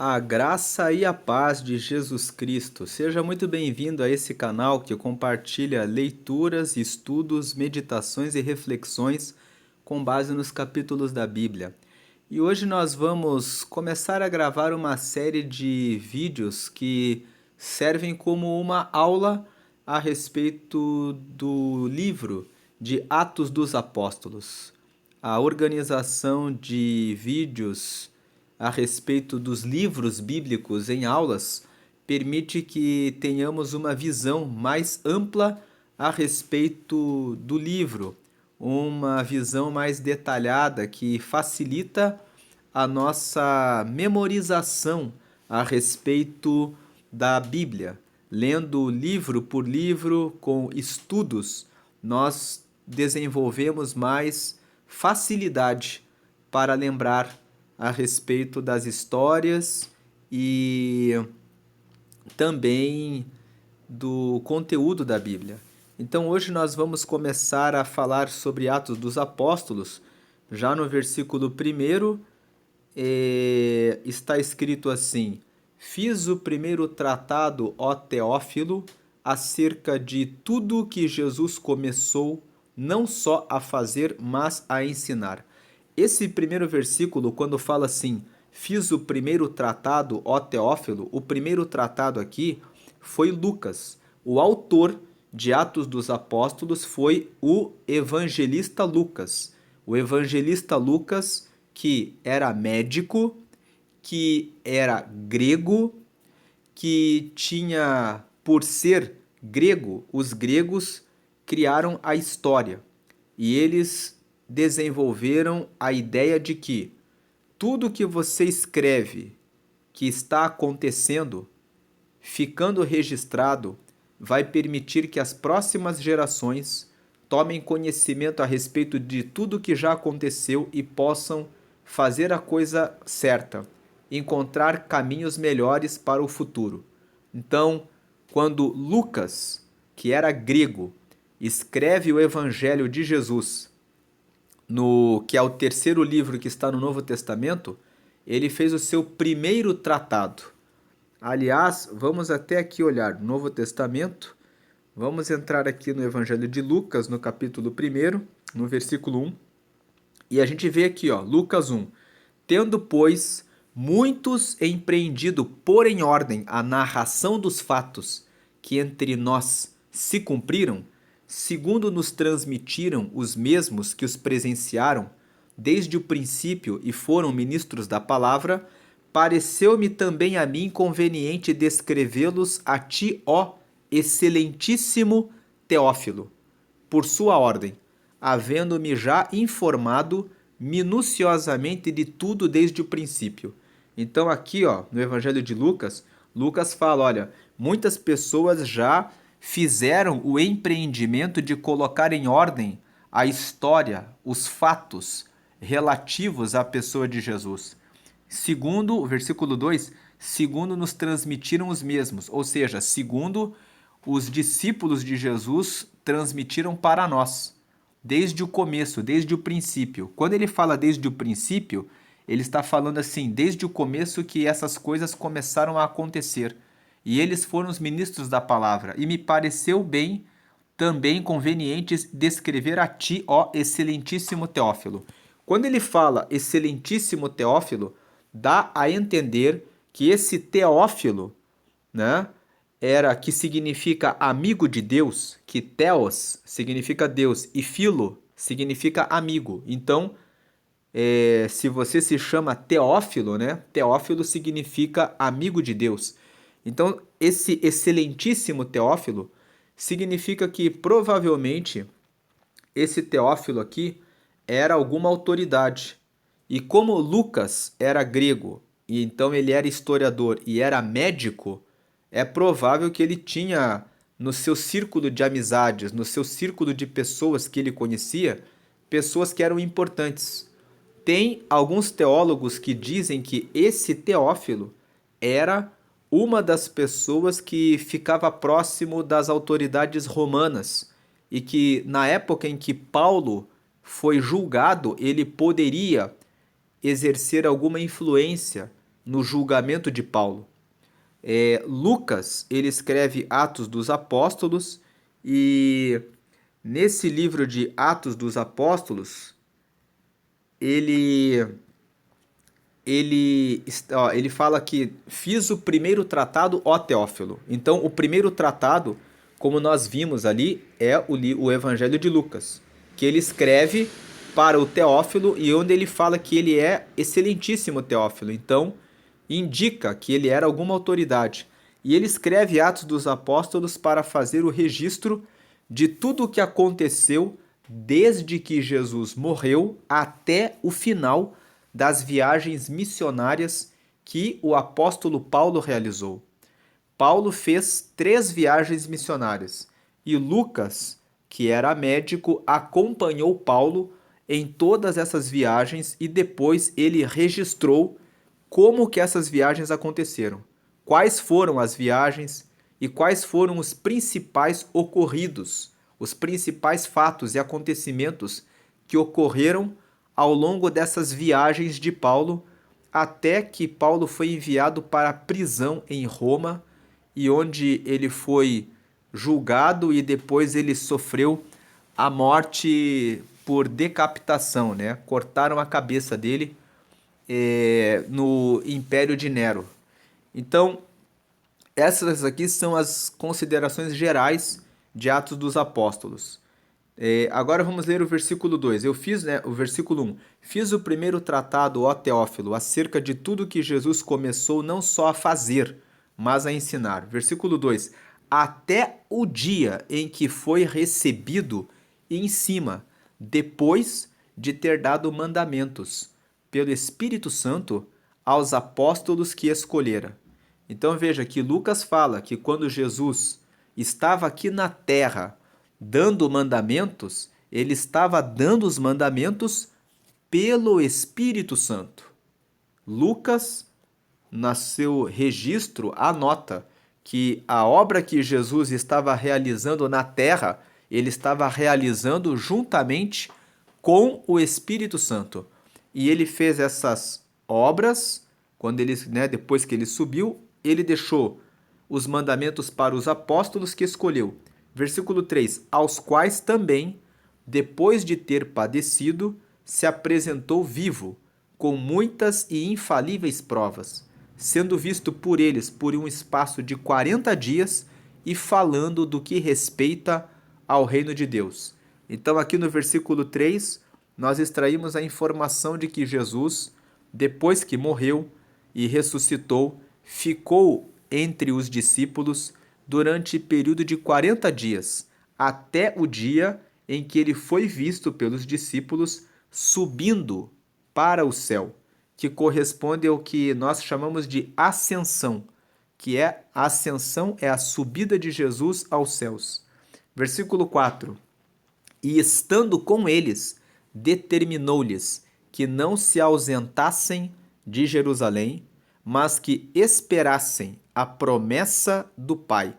A graça e a paz de Jesus Cristo. Seja muito bem-vindo a esse canal que compartilha leituras, estudos, meditações e reflexões com base nos capítulos da Bíblia. E hoje nós vamos começar a gravar uma série de vídeos que servem como uma aula a respeito do livro de Atos dos Apóstolos. A organização de vídeos a respeito dos livros bíblicos em aulas permite que tenhamos uma visão mais ampla a respeito do livro, uma visão mais detalhada que facilita a nossa memorização a respeito da Bíblia. Lendo livro por livro, com estudos, nós desenvolvemos mais facilidade para lembrar a respeito das histórias e também do conteúdo da Bíblia. Então hoje nós vamos começar a falar sobre Atos dos Apóstolos. Já no versículo 1 está escrito assim: Fiz o primeiro tratado, ó Teófilo, acerca de tudo que Jesus começou não só a fazer, mas a ensinar. Esse primeiro versículo, quando fala assim, fiz o primeiro tratado, ó Teófilo, o primeiro tratado aqui foi Lucas. O autor de Atos dos Apóstolos foi o evangelista Lucas. O evangelista Lucas, que era médico, que era grego, que tinha, por ser grego, os gregos criaram a história. E eles desenvolveram a ideia de que tudo que você escreve que está acontecendo, ficando registrado, vai permitir que as próximas gerações tomem conhecimento a respeito de tudo que já aconteceu e possam fazer a coisa certa, encontrar caminhos melhores para o futuro. Então, quando Lucas, que era grego, escreve o Evangelho de Jesus, que é o terceiro livro que está no Novo Testamento, ele fez o seu primeiro tratado. Aliás, vamos até aqui olhar no Novo Testamento. Vamos entrar aqui no Evangelho de Lucas, no capítulo 1, no versículo 1. E a gente vê aqui, ó, Lucas 1. Tendo, pois, muitos empreendido pôr em ordem a narração dos fatos que entre nós se cumpriram, segundo nos transmitiram os mesmos que os presenciaram desde o princípio e foram ministros da palavra, pareceu-me também a mim conveniente descrevê-los a ti, ó excelentíssimo Teófilo, por sua ordem, havendo-me já informado minuciosamente de tudo desde o princípio. Então aqui, ó, no Evangelho de Lucas, Lucas fala, olha, muitas pessoas já fizeram o empreendimento de colocar em ordem a história, os fatos relativos à pessoa de Jesus. Segundo, o versículo 2, segundo nos transmitiram os mesmos, ou seja, segundo os discípulos de Jesus transmitiram para nós, desde o começo, desde o princípio. Quando ele fala desde o princípio, ele está falando assim, desde o começo que essas coisas começaram a acontecer. E eles foram os ministros da palavra. E me pareceu bem, também conveniente, descrever a ti, ó excelentíssimo Teófilo. Quando ele fala excelentíssimo Teófilo, dá a entender que esse Teófilo, né, que significa amigo de Deus, que Theos significa Deus e Filo significa amigo. Então, se você se chama Teófilo, né, Teófilo significa amigo de Deus. Então, esse excelentíssimo Teófilo significa que provavelmente esse Teófilo aqui era alguma autoridade. E como Lucas era grego, e então ele era historiador e era médico, é provável que ele tinha no seu círculo de amizades, no seu círculo de pessoas que ele conhecia, pessoas que eram importantes. Tem alguns teólogos que dizem que esse Teófilo era uma das pessoas que ficava próximo das autoridades romanas e que na época em que Paulo foi julgado, ele poderia exercer alguma influência no julgamento de Paulo. Lucas, ele escreve Atos dos Apóstolos e nesse livro de Atos dos Apóstolos, ele ele fala que fiz o primeiro tratado, ó Teófilo. Então, o primeiro tratado, como nós vimos ali, é o Evangelho de Lucas, que ele escreve para o Teófilo e onde ele fala que ele é excelentíssimo Teófilo. Então, indica que ele era alguma autoridade. E ele escreve Atos dos Apóstolos para fazer o registro de tudo o que aconteceu desde que Jesus morreu até o final das viagens missionárias que o apóstolo Paulo realizou. Paulo fez 3 viagens missionárias e Lucas, que era médico, acompanhou Paulo em todas essas viagens e depois ele registrou como que essas viagens aconteceram, quais foram as viagens e quais foram os principais ocorridos, os principais fatos e acontecimentos que ocorreram ao longo dessas viagens de Paulo, até que Paulo foi enviado para a prisão em Roma, e onde ele foi julgado e depois ele sofreu a morte por decapitação, né? Cortaram a cabeça dele no Império de Nero. Então, essas aqui são as considerações gerais de Atos dos Apóstolos. Agora vamos ler o versículo 2. Eu fiz, né, o versículo 1. Fiz o primeiro tratado, ó Teófilo, acerca de tudo que Jesus começou não só a fazer, mas a ensinar. Versículo 2. Até o dia em que foi recebido em cima, depois de ter dado mandamentos pelo Espírito Santo aos apóstolos que escolhera. Então veja que Lucas fala que quando Jesus estava aqui na terra, dando mandamentos, ele estava dando os mandamentos pelo Espírito Santo. Lucas, no seu registro, anota que a obra que Jesus estava realizando na terra, ele estava realizando juntamente com o Espírito Santo. E ele fez essas obras, quando ele, né, depois que ele subiu, ele deixou os mandamentos para os apóstolos que escolheu. Versículo 3: aos quais também, depois de ter padecido, se apresentou vivo, com muitas e infalíveis provas, sendo visto por eles por um espaço de 40 dias e falando do que respeita ao reino de Deus. Então, aqui no versículo 3, nós extraímos a informação de que Jesus, depois que morreu e ressuscitou, ficou entre os discípulos durante período de 40 dias, até o dia em que ele foi visto pelos discípulos subindo para o céu, que corresponde ao que nós chamamos de ascensão, que é a ascensão, é a subida de Jesus aos céus. Versículo 4. E estando com eles, determinou-lhes que não se ausentassem de Jerusalém, mas que esperassem a promessa do Pai,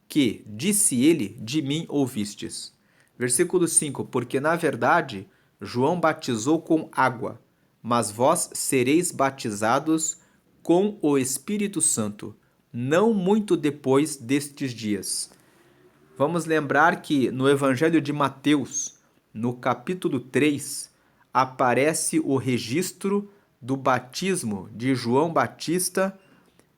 que, disse ele, de mim ouvistes. Versículo 5. Porque na verdade João batizou com água, mas vós sereis batizados com o Espírito Santo, não muito depois destes dias. Vamos lembrar que no Evangelho de Mateus, no capítulo 3, aparece o registro do batismo de João Batista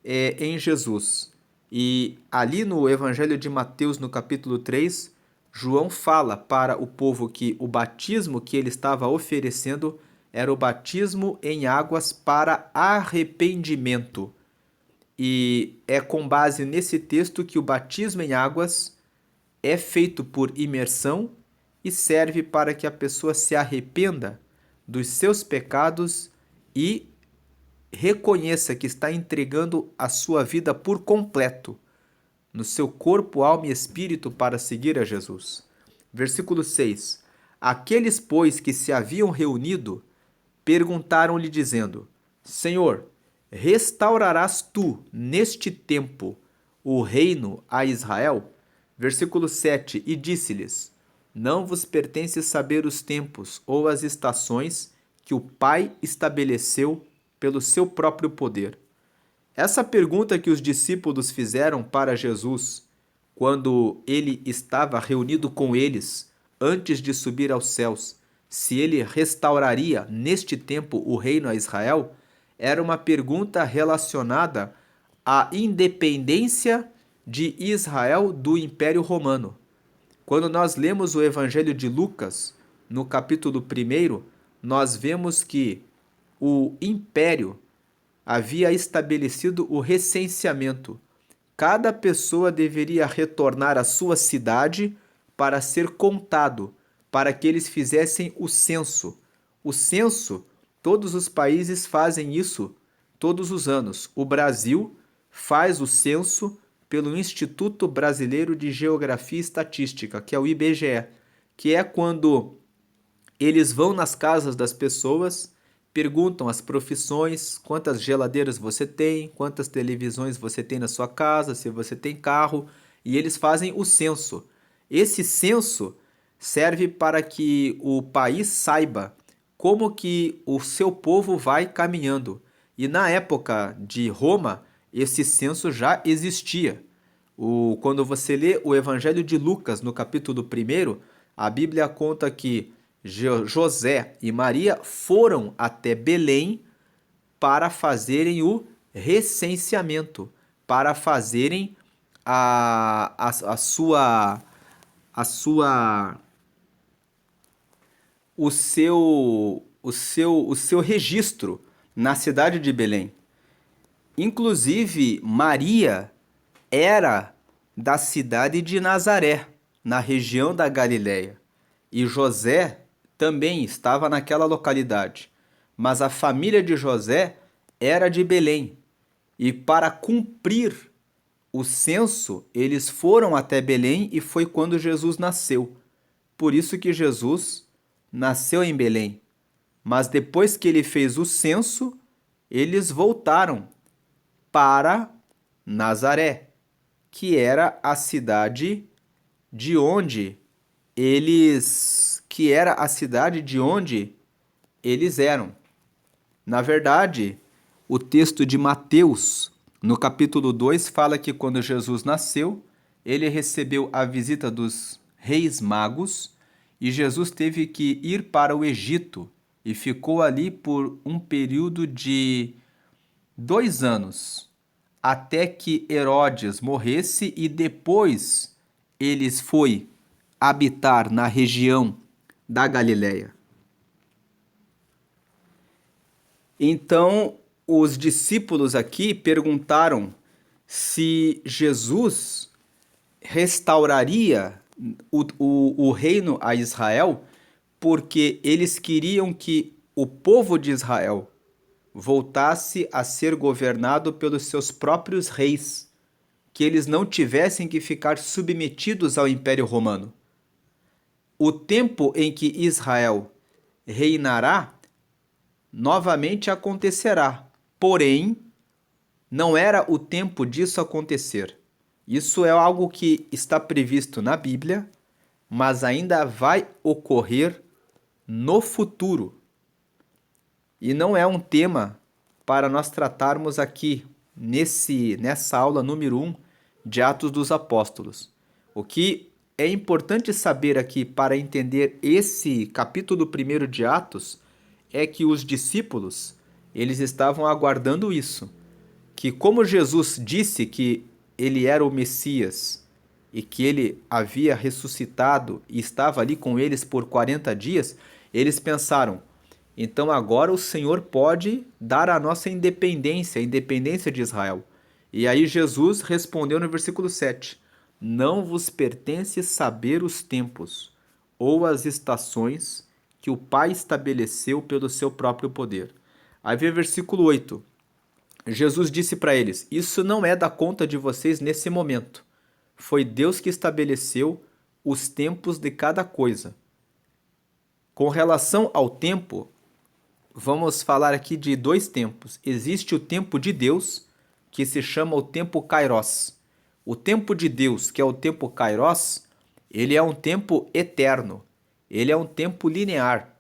em Jesus. E ali no Evangelho de Mateus, no capítulo 3, João fala para o povo que o batismo que ele estava oferecendo era o batismo em águas para arrependimento. E é com base nesse texto que o batismo em águas é feito por imersão e serve para que a pessoa se arrependa dos seus pecados e reconheça que está entregando a sua vida por completo, no seu corpo, alma e espírito, para seguir a Jesus. Versículo 6. Aqueles, pois, que se haviam reunido, perguntaram-lhe, dizendo: Senhor, restaurarás tu, neste tempo, o reino a Israel? Versículo 7. E disse-lhes: Não vos pertence saber os tempos ou as estações que o Pai estabeleceu pelo seu próprio poder. Essa pergunta que os discípulos fizeram para Jesus quando ele estava reunido com eles antes de subir aos céus, se ele restauraria neste tempo o reino a Israel, era uma pergunta relacionada à independência de Israel do Império Romano. Quando nós lemos o Evangelho de Lucas, no capítulo 1, nós vemos que o império havia estabelecido o recenseamento. Cada pessoa deveria retornar à sua cidade para ser contado, para que eles fizessem o censo. O censo, todos os países fazem isso todos os anos. O Brasil faz o censo pelo Instituto Brasileiro de Geografia e Estatística, que é o IBGE, que é quando eles vão nas casas das pessoas, perguntam as profissões, quantas geladeiras você tem, quantas televisões você tem na sua casa, se você tem carro, e eles fazem o censo. Esse censo serve para que o país saiba como que o seu povo vai caminhando. E na época de Roma, esse censo já existia. Quando você lê o Evangelho de Lucas, no capítulo 1, a Bíblia conta que José e Maria foram até Belém para fazerem o recenseamento, para fazerem a sua o seu registro na cidade de Belém. Inclusive, Maria era da cidade de Nazaré, na região da Galileia. E José também estava naquela localidade. Mas a família de José era de Belém. E para cumprir o censo, eles foram até Belém e foi quando Jesus nasceu. Por isso que Jesus nasceu em Belém. Mas depois que ele fez o censo, eles voltaram para Nazaré, que era a cidade de onde eles eram. Na verdade, o texto de Mateus, no capítulo 2, fala que quando Jesus nasceu, ele recebeu a visita dos reis magos e Jesus teve que ir para o Egito e ficou ali por um período de 2 anos, até que Herodes morresse e depois eles foi habitar na região da Galileia. Então, os discípulos aqui perguntaram se Jesus restauraria o reino a Israel, porque eles queriam que o povo de Israel voltasse a ser governado pelos seus próprios reis, que eles não tivessem que ficar submetidos ao Império Romano. O tempo em que Israel reinará novamente acontecerá, porém, não era o tempo disso acontecer. Isso é algo que está previsto na Bíblia, mas ainda vai ocorrer no futuro. E não é um tema para nós tratarmos aqui nessa aula número 1 de Atos dos Apóstolos. O que é importante saber aqui para entender esse capítulo 1 de Atos é que os discípulos, eles estavam aguardando isso, que como Jesus disse que ele era o Messias e que ele havia ressuscitado e estava ali com eles por 40 dias, eles pensaram, então agora o Senhor pode dar a nossa independência, a independência de Israel. E aí Jesus respondeu no versículo 7, não vos pertence saber os tempos ou as estações que o Pai estabeleceu pelo seu próprio poder. Aí vem o versículo 8. Jesus disse para eles, isso não é da conta de vocês nesse momento. Foi Deus que estabeleceu os tempos de cada coisa. Com relação ao tempo, vamos falar aqui de 2 tempos. Existe o tempo de Deus, que se chama o tempo Kairos. O tempo de Deus, que é o tempo Kairos, ele é um tempo eterno. Ele é um tempo linear.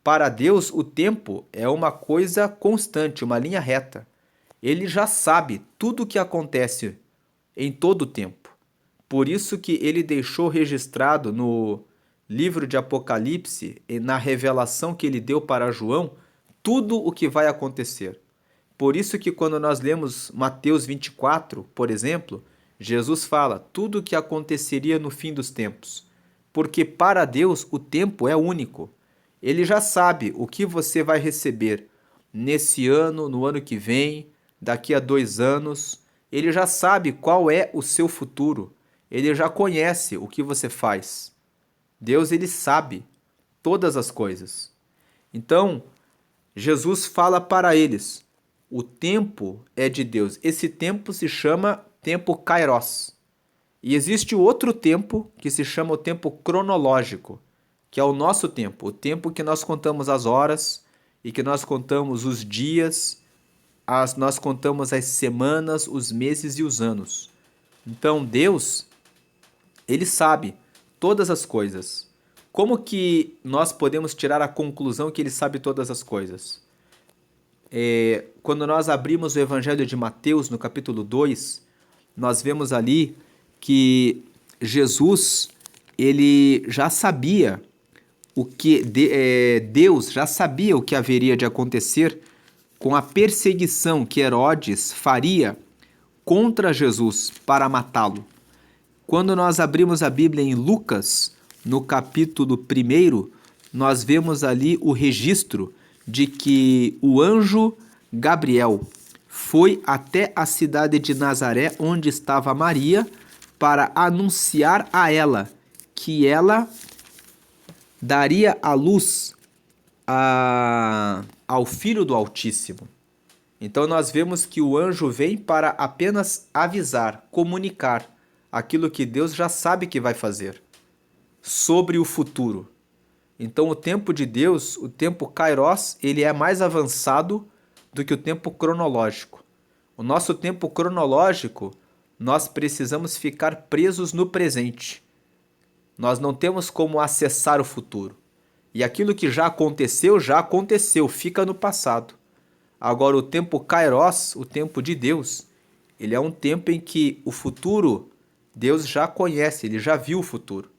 Para Deus, o tempo é uma coisa constante, uma linha reta. Ele já sabe tudo o que acontece em todo o tempo. Por isso que ele deixou registrado no livro de Apocalipse e na revelação que ele deu para João tudo o que vai acontecer. Por isso que quando nós lemos Mateus 24, por exemplo, Jesus fala tudo o que aconteceria no fim dos tempos. Porque para Deus o tempo é único. Ele já sabe o que você vai receber nesse ano, no ano que vem, daqui a 2 anos. Ele já sabe qual é o seu futuro. Ele já conhece o que você faz. Deus, ele sabe todas as coisas. Então, Jesus fala para eles: o tempo é de Deus. Esse tempo se chama tempo kairos. E existe outro tempo que se chama o tempo cronológico, que é o nosso tempo, o tempo que nós contamos as horas e que nós contamos os dias, nós contamos as semanas, os meses e os anos. Então Deus, ele sabe todas as coisas. Como que nós podemos tirar a conclusão que ele sabe todas as coisas? Quando nós abrimos o Evangelho de Mateus, no capítulo 2, nós vemos ali que Jesus, ele já sabia Deus já sabia o que haveria de acontecer com a perseguição que Herodes faria contra Jesus para matá-lo. Quando nós abrimos a Bíblia em Lucas, no capítulo 1, nós vemos ali o registro de que o anjo Gabriel foi até a cidade de Nazaré, onde estava Maria, para anunciar a ela que ela daria à luz ao Filho do Altíssimo. Então nós vemos que o anjo vem para apenas avisar, comunicar aquilo que Deus já sabe que vai fazer sobre o futuro. Então o tempo de Deus, o tempo kairos, ele é mais avançado do que o tempo cronológico. O nosso tempo cronológico, nós precisamos ficar presos no presente. Nós não temos como acessar o futuro. E aquilo que já aconteceu, fica no passado. Agora, o tempo kairos, o tempo de Deus, ele é um tempo em que o futuro, Deus já conhece, ele já viu o futuro.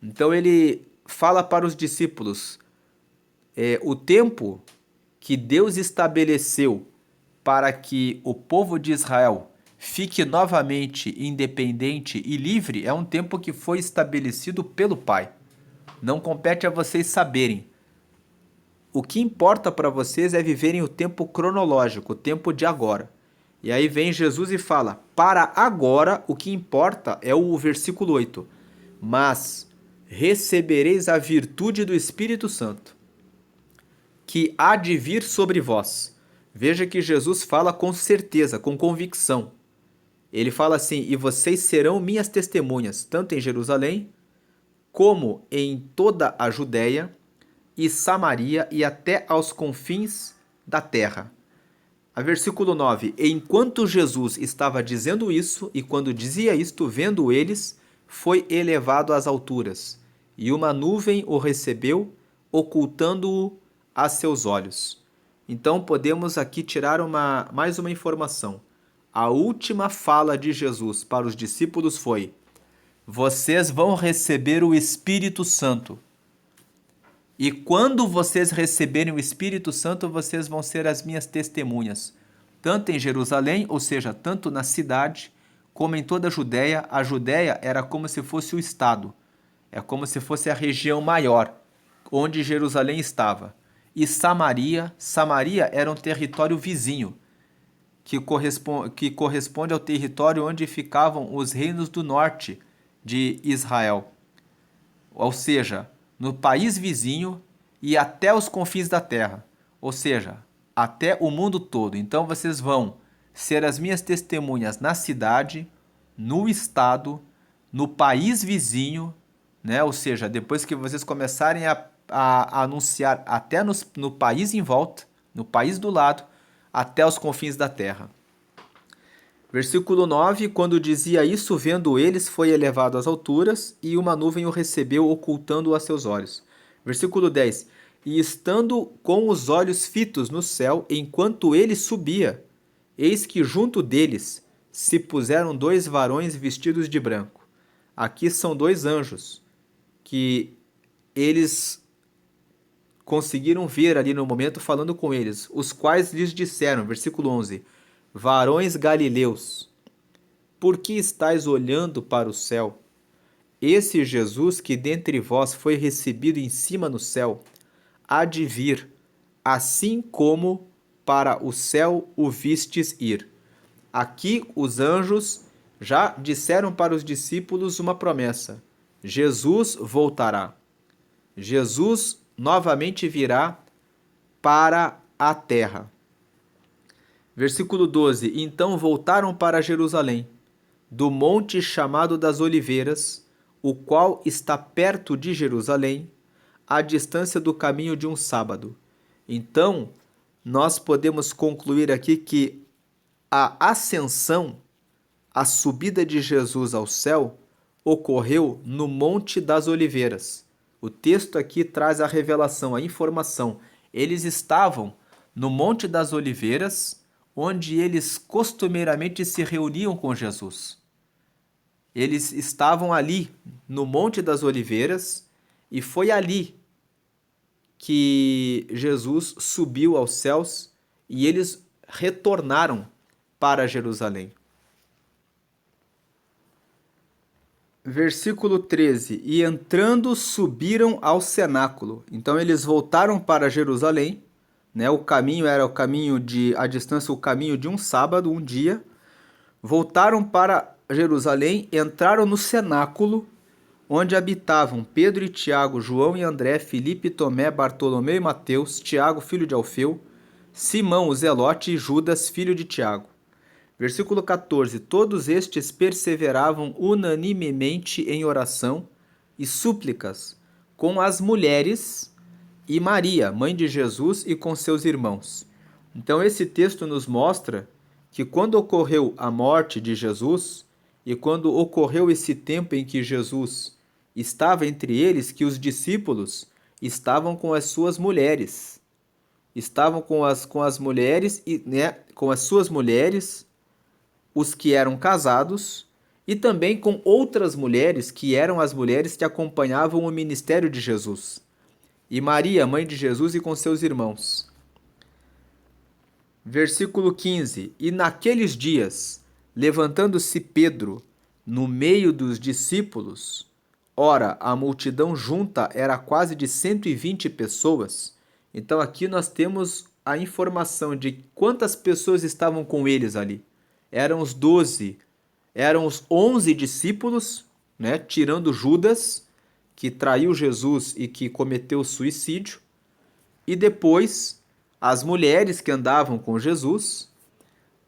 Então, ele fala para os discípulos, o tempo que Deus estabeleceu para que o povo de Israel fique novamente independente e livre é um tempo que foi estabelecido pelo Pai. Não compete a vocês saberem. O que importa para vocês é viverem o tempo cronológico, o tempo de agora. E aí vem Jesus e fala, para agora o que importa é o versículo 8. Mas recebereis a virtude do Espírito Santo, que há de vir sobre vós. Veja que Jesus fala com certeza, com convicção. Ele fala assim, e vocês serão minhas testemunhas, tanto em Jerusalém, como em toda a Judéia e Samaria e até aos confins da terra. A versículo 9, enquanto Jesus estava dizendo isso, e quando dizia isto, vendo eles, foi elevado às alturas, e uma nuvem o recebeu, ocultando-o a seus olhos. Então podemos aqui tirar mais uma informação. A última fala de Jesus para os discípulos foi: vocês vão receber o Espírito Santo. E quando vocês receberem o Espírito Santo, vocês vão ser as minhas testemunhas, tanto em Jerusalém, ou seja, tanto na cidade, como em toda a Judéia. A Judéia era como se fosse o estado, é como se fosse a região maior, onde Jerusalém estava. E Samaria era um território vizinho, que corresponde ao território onde ficavam os reinos do norte de Israel. Ou seja, no país vizinho e até os confins da terra, ou seja, até o mundo todo. Então vocês vão ser as minhas testemunhas na cidade, no estado, no país vizinho, né? Ou seja, depois que vocês começarem a anunciar até no país em volta, no país do lado, até os confins da terra. Versículo 9, quando dizia isso, vendo eles, foi elevado às alturas, e uma nuvem o recebeu, ocultando-o a seus olhos. Versículo 10, e estando com os olhos fitos no céu, enquanto ele subia, eis que junto deles se puseram dois varões vestidos de branco. Aqui são dois anjos que eles conseguiram ver ali no momento falando com eles, os quais lhes disseram, versículo 11, varões galileus, por que estáis olhando para o céu? Esse Jesus que dentre vós foi recebido em cima no céu, há de vir, assim como para o céu o vistes ir. Aqui os anjos já disseram para os discípulos uma promessa: Jesus voltará. Jesus novamente virá para a terra. Versículo 12: Então voltaram para Jerusalém, do monte chamado das Oliveiras, o qual está perto de Jerusalém, à distância do caminho de um sábado. Então, nós podemos concluir aqui que a ascensão, a subida de Jesus ao céu, ocorreu no Monte das Oliveiras. O texto aqui traz a revelação, a informação. Eles estavam no Monte das Oliveiras, onde eles costumeiramente se reuniam com Jesus. Eles estavam ali no Monte das Oliveiras e foi ali que Jesus subiu aos céus e eles retornaram para Jerusalém. Versículo 13: E entrando subiram ao cenáculo. Então eles voltaram para Jerusalém, né? O caminho era a distância, o caminho de um sábado, um dia. Voltaram para Jerusalém, entraram no cenáculo, onde habitavam Pedro e Tiago, João e André, Filipe e Tomé, Bartolomeu e Mateus, Tiago, filho de Alfeu, Simão, o Zelote e Judas, filho de Tiago. Versículo 14: Todos estes perseveravam unanimemente em oração e súplicas com as mulheres e Maria, mãe de Jesus, e com seus irmãos. Então esse texto nos mostra que quando ocorreu a morte de Jesus e quando ocorreu esse tempo em que Jesus estava entre eles, que os discípulos estavam com as suas mulheres. Estavam com as mulheres, né, com as suas mulheres, os que eram casados, e também com outras mulheres que eram as mulheres que acompanhavam o ministério de Jesus. E Maria, mãe de Jesus, e com seus irmãos. Versículo 15: E naqueles dias, levantando-se Pedro no meio dos discípulos, ora, a multidão junta era quase de 120 pessoas. Então aqui nós temos a informação de quantas pessoas estavam com eles ali. Eram os 12, eram os 11 discípulos, né, tirando Judas, que traiu Jesus e que cometeu suicídio, e depois as mulheres que andavam com Jesus,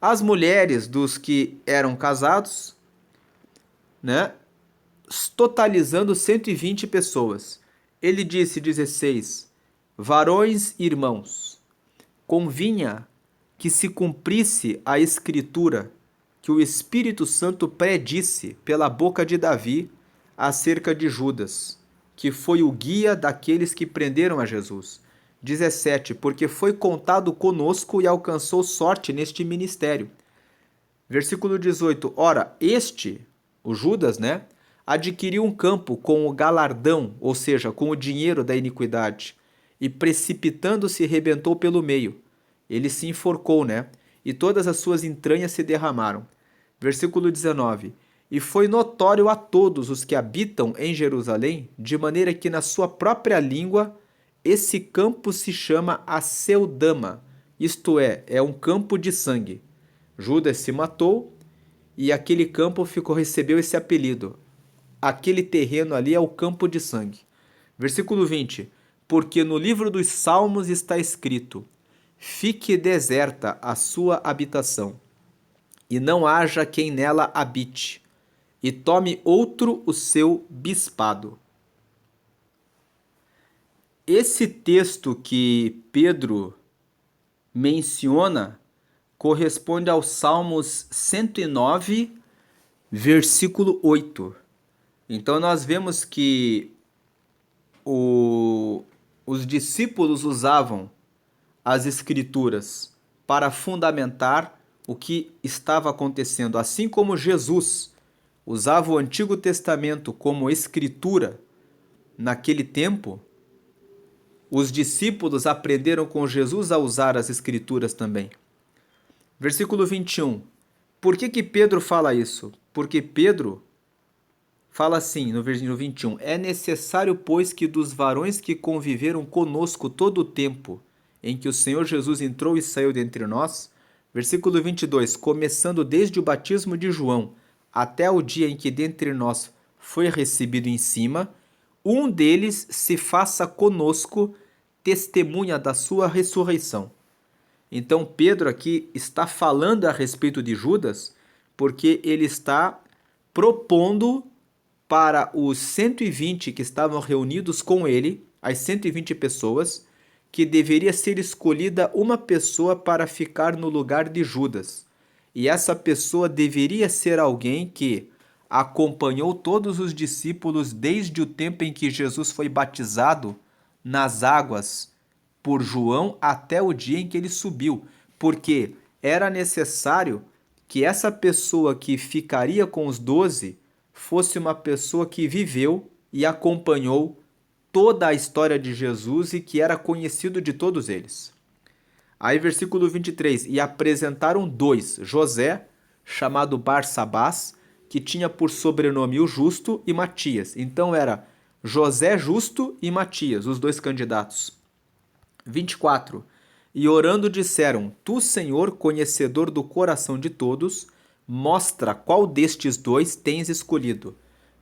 as mulheres dos que eram casados, né, totalizando 120 pessoas. Ele disse, 16, varões irmãos, convinha que se cumprisse a escritura que o Espírito Santo predisse pela boca de Davi acerca de Judas, que foi o guia daqueles que prenderam a Jesus. 17, porque foi contado conosco e alcançou sorte neste ministério. Versículo 18, ora, o Judas, né, adquiriu um campo com o galardão, ou seja, com o dinheiro da iniquidade, e precipitando-se rebentou pelo meio. Ele se enforcou, né, e todas as suas entranhas se derramaram. Versículo 19, e foi notório a todos os que habitam em Jerusalém, de maneira que na sua própria língua esse campo se chama Aceldama, isto é um campo de sangue. Judas se matou e aquele campo recebeu esse apelido. Aquele terreno ali é o campo de sangue. Versículo 20, porque no livro dos Salmos está escrito, fique deserta a sua habitação, e não haja quem nela habite, e tome outro o seu bispado. Esse texto que Pedro menciona corresponde aos Salmos 109, versículo 8. Então nós vemos que os discípulos usavam as escrituras para fundamentar o que estava acontecendo. Assim como Jesus usava o Antigo Testamento como escritura naquele tempo, os discípulos aprenderam com Jesus a usar as escrituras também. Versículo 21. Por que Pedro fala isso? Porque Pedro fala assim no versículo 21. É necessário, pois, que dos varões que conviveram conosco todo o tempo em que o Senhor Jesus entrou e saiu dentre nós, versículo 22, começando desde o batismo de João até o dia em que dentre nós foi recebido em cima, um deles se faça conosco testemunha da sua ressurreição. Então Pedro aqui está falando a respeito de Judas, porque ele está propondo para os 120 que estavam reunidos com ele, as 120 pessoas, que deveria ser escolhida uma pessoa para ficar no lugar de Judas. E essa pessoa deveria ser alguém que acompanhou todos os discípulos desde o tempo em que Jesus foi batizado nas águas por João até o dia em que ele subiu, porque era necessário que essa pessoa que ficaria com os 12 fosse uma pessoa que viveu e acompanhou toda a história de Jesus e que era conhecido de todos eles. Aí, versículo 23, e apresentaram dois, José, chamado Barsabás, que tinha por sobrenome o Justo, e Matias. Então era José Justo e Matias, os dois candidatos. 24, e orando disseram, Tu, Senhor, conhecedor do coração de todos, mostra qual destes dois tens escolhido.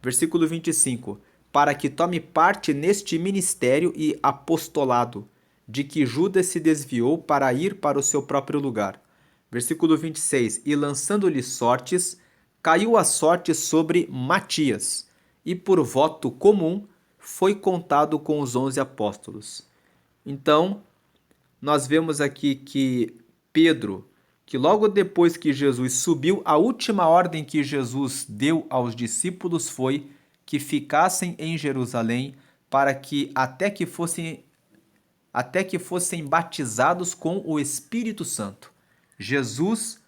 Versículo 25, para que tome parte neste ministério e apostolado, de que Judas se desviou para ir para o seu próprio lugar. Versículo 26, e lançando-lhe sortes, caiu a sorte sobre Matias, e por voto comum foi contado com os 11 apóstolos. Então, nós vemos aqui que Pedro, que logo depois que Jesus subiu, a última ordem que Jesus deu aos discípulos foi que ficassem em Jerusalém para que até que fossem batizados com o Espírito Santo. Jesus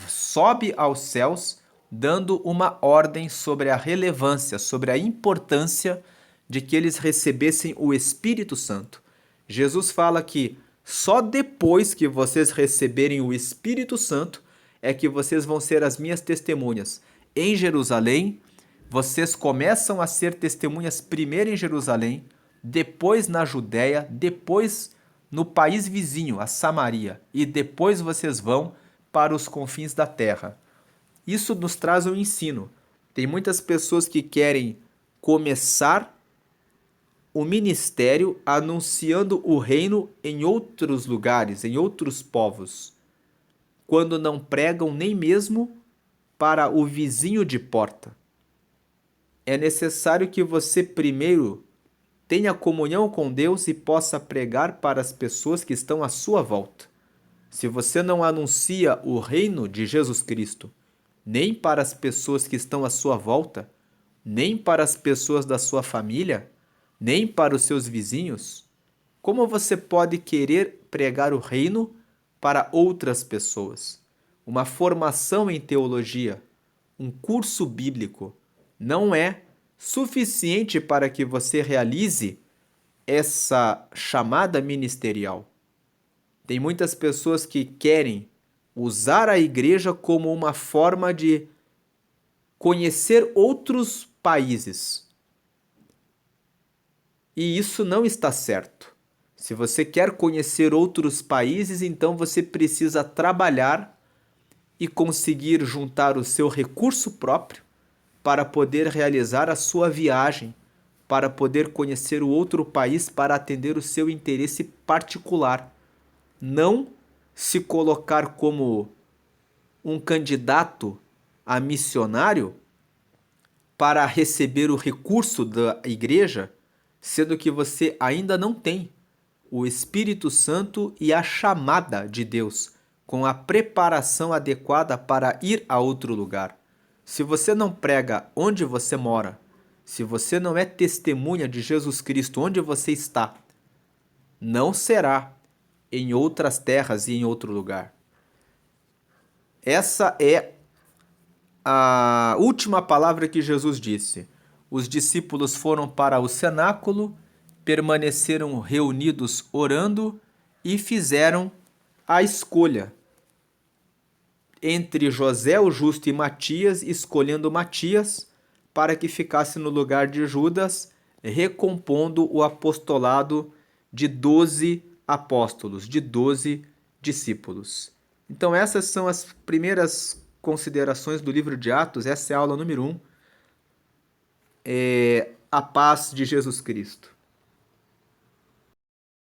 sobe aos céus, dando uma ordem sobre a relevância, sobre a importância de que eles recebessem o Espírito Santo. Jesus fala que só depois que vocês receberem o Espírito Santo é que vocês vão ser as minhas testemunhas. Em Jerusalém, vocês começam a ser testemunhas primeiro em Jerusalém, depois na Judéia, depois no país vizinho, a Samaria, e depois vocês vão para os confins da terra. Isso nos traz um ensino. Tem muitas pessoas que querem começar o ministério anunciando o reino em outros lugares, em outros povos, quando não pregam nem mesmo para o vizinho de porta. É necessário que você primeiro tenha comunhão com Deus e possa pregar para as pessoas que estão à sua volta. Se você não anuncia o reino de Jesus Cristo, nem para as pessoas que estão à sua volta, nem para as pessoas da sua família, nem para os seus vizinhos, como você pode querer pregar o reino para outras pessoas? Uma formação em teologia, um curso bíblico, não é suficiente para que você realize essa chamada ministerial. Tem muitas pessoas que querem usar a igreja como uma forma de conhecer outros países. E isso não está certo. Se você quer conhecer outros países, então você precisa trabalhar e conseguir juntar o seu recurso próprio para poder realizar a sua viagem, para poder conhecer o outro país, para atender o seu interesse particular. Não se colocar como um candidato a missionário para receber o recurso da igreja, sendo que você ainda não tem o Espírito Santo e a chamada de Deus, com a preparação adequada para ir a outro lugar. Se você não prega onde você mora, se você não é testemunha de Jesus Cristo onde você está, não será em outras terras e em outro lugar. Essa é a última palavra que Jesus disse. Os discípulos foram para o cenáculo, permaneceram reunidos orando e fizeram a escolha entre José o Justo e Matias, escolhendo Matias para que ficasse no lugar de Judas, recompondo o apostolado de 12 apóstolos, de 12 discípulos. Então essas são as primeiras considerações do livro de Atos, essa é a aula número 1. A paz de Jesus Cristo.